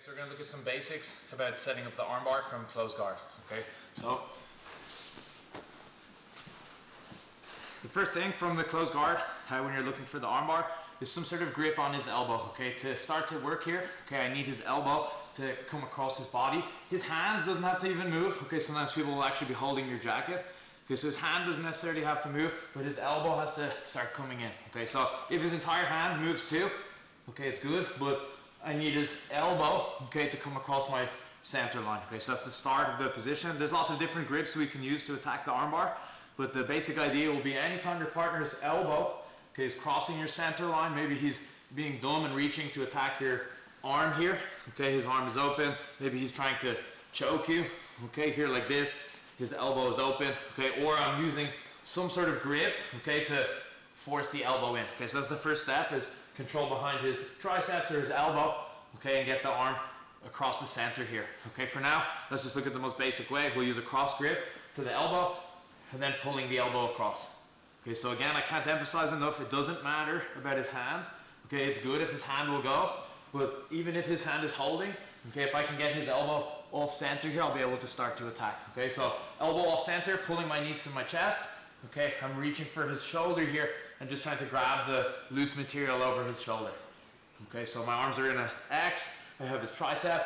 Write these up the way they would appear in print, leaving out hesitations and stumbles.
So we're going to look at some basics about setting up the armbar from closed guard. Okay, so the first thing from the closed guard, when you're looking for the armbar, is some sort of grip on his elbow. Okay, to start to work here, okay, I need his elbow to come across his body. His hand doesn't have to even move. Okay, sometimes people will actually be holding your jacket. Okay, so his hand doesn't necessarily have to move, but his elbow has to start coming in. Okay, so if his entire hand moves too, okay, it's good, but I need his elbow, okay, to come across my center line. Okay, so that's the start of the position. There's lots of different grips we can use to attack the armbar, but the basic idea will be anytime your partner's elbow, okay, is crossing your center line, maybe he's being dumb and reaching to attack your arm here, okay, his arm is open, maybe he's trying to choke you, okay, here like this, his elbow is open, okay, or I'm using some sort of grip, okay, to force the elbow in. Okay, so that's the first step, is control behind his triceps or his elbow, okay, and get the arm across the center here. Okay, for now, let's just look at the most basic way. We'll use a cross grip to the elbow and then pulling the elbow across. Okay, so again, I can't emphasize enough, it doesn't matter about his hand. Okay, it's good if his hand will go, but even if his hand is holding, okay, if I can get his elbow off center here, I'll be able to start to attack. Okay, so elbow off center, pulling my knees to my chest. Okay, I'm reaching for his shoulder here and just trying to grab the loose material over his shoulder. Okay, so my arms are in an X. I have his tricep.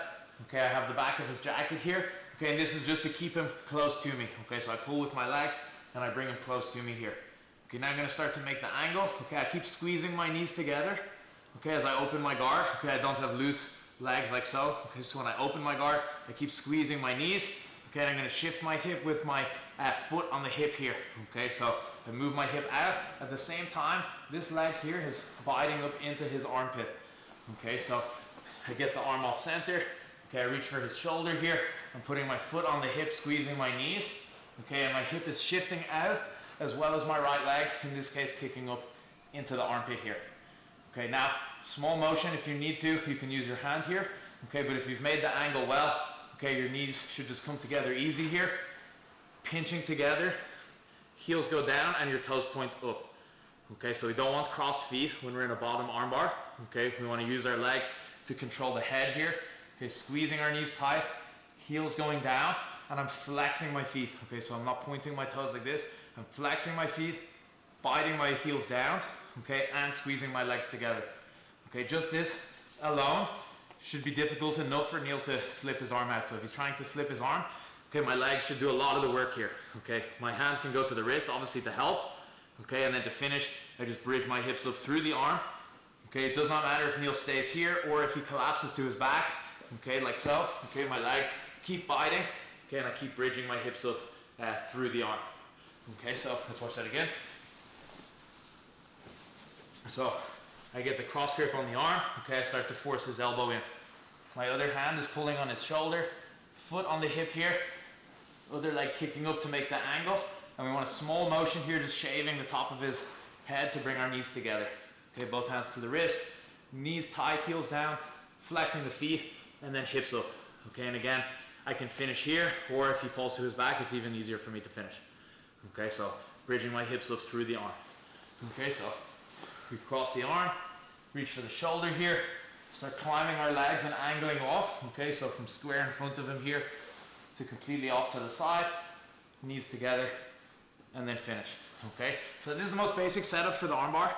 Okay, I have the back of his jacket here. Okay, and this is just to keep him close to me. Okay, so I pull with my legs and I bring him close to me here. Okay, now I'm going to start to make the angle. Okay, I keep squeezing my knees together. Okay, as I open my guard. Okay, I don't have loose legs like so. Okay, so when I open my guard, I keep squeezing my knees. Okay, I'm going to shift my hip with my foot on the hip here. Okay, so I move my hip out. At the same time, this leg here is biting up into his armpit. Okay, so I get the arm off center. Okay, I reach for his shoulder here. I'm putting my foot on the hip, squeezing my knees. Okay, and my hip is shifting out as well as my right leg, in this case kicking up into the armpit here. Okay, now small motion if you need to, you can use your hand here. Okay, but if you've made the angle well, okay, your knees should just come together easy here. Pinching together, heels go down and your toes point up. Okay, so we don't want crossed feet when we're in a bottom armbar. Okay, we want to use our legs to control the head here. Okay, squeezing our knees tight, heels going down, and I'm flexing my feet. Okay, so I'm not pointing my toes like this. I'm flexing my feet, biting my heels down, okay, and squeezing my legs together. Okay, just this alone should be difficult enough for Neil to slip his arm out. So if he's trying to slip his arm, okay, my legs should do a lot of the work here. Okay, my hands can go to the wrist, obviously to help. Okay, and then to finish, I just bridge my hips up through the arm. Okay, it does not matter if Neil stays here or if he collapses to his back. Okay, like so. Okay, my legs keep biting. Okay, and I keep bridging my hips up through the arm. Okay, so let's watch that again. So I get the cross grip on the arm. Okay, I start to force his elbow in. My other hand is pulling on his shoulder, foot on the hip here, other leg kicking up to make that angle. And we want a small motion here, just shaving the top of his head to bring our knees together. Okay, both hands to the wrist, knees tight, heels down, flexing the feet, and then hips up. Okay, and again, I can finish here, or if he falls to his back, it's even easier for me to finish. Okay, so bridging my hips up through the arm. Okay, so we cross the arm, reach for the shoulder here, start climbing our legs and angling off. Okay, so from square in front of him here to completely off to the side, knees together, and then finish. Okay, so this is the most basic setup for the armbar,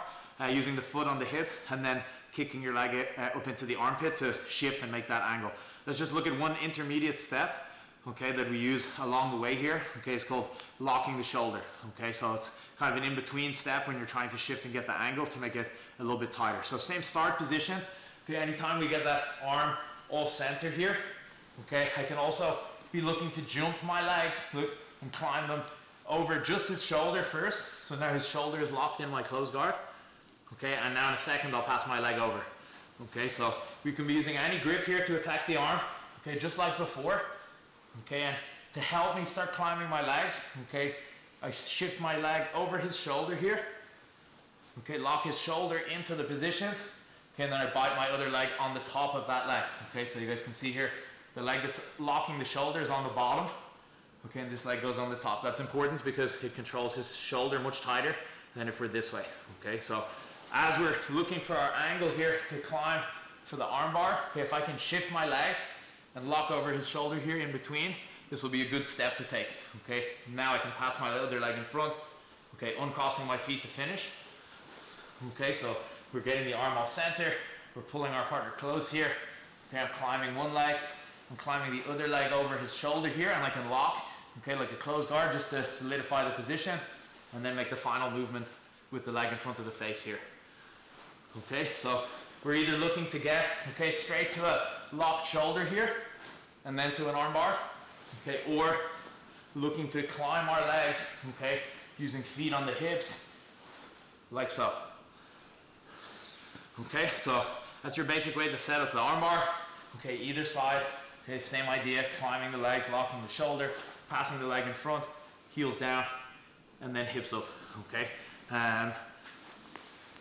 using the foot on the hip and then kicking your leg up into the armpit to shift and make that angle. Let's just look at one intermediate step, okay, that we use along the way here. Okay, it's called locking the shoulder. Okay, so it's kind of an in-between step when you're trying to shift and get the angle to make it a little bit tighter. So same start position. Okay, anytime we get that arm off center here, okay, I can also be looking to jump my legs, look, and climb them over just his shoulder first. So now his shoulder is locked in my closed guard. Okay, and now in a second I'll pass my leg over. Okay, so we can be using any grip here to attack the arm. Okay, just like before. Okay, and to help me start climbing my legs, okay, I shift my leg over his shoulder here. Okay, lock his shoulder into the position. Okay, and then I bite my other leg on the top of that leg. Okay, so you guys can see here, the leg that's locking the shoulder is on the bottom. Okay, and this leg goes on the top. That's important because it controls his shoulder much tighter than if we're this way. Okay, so as we're looking for our angle here to climb for the arm bar, okay, if I can shift my legs and lock over his shoulder here in between, this will be a good step to take, okay? Now I can pass my other leg in front, okay, uncrossing my feet to finish. Okay, so we're getting the arm off center, we're pulling our partner close here, okay, I'm climbing one leg, I'm climbing the other leg over his shoulder here, and I can lock, okay, like a closed guard just to solidify the position, and then make the final movement with the leg in front of the face here. Okay, so we're either looking to get, okay, straight to a locked shoulder here, and then to an arm bar, okay, or looking to climb our legs, okay, using feet on the hips, like so. Okay, so that's your basic way to set up the arm bar. Okay, either side, okay, same idea, climbing the legs, locking the shoulder, passing the leg in front, heels down, and then hips up, okay? And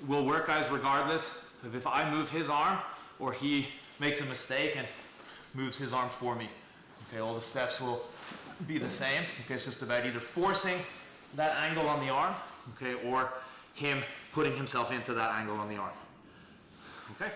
will work, guys, regardless of if I move his arm or he makes a mistake and moves his arm for me. Okay, all the steps will be the same. Okay, it's just about either forcing that angle on the arm, okay, or him putting himself into that angle on the arm. Okay?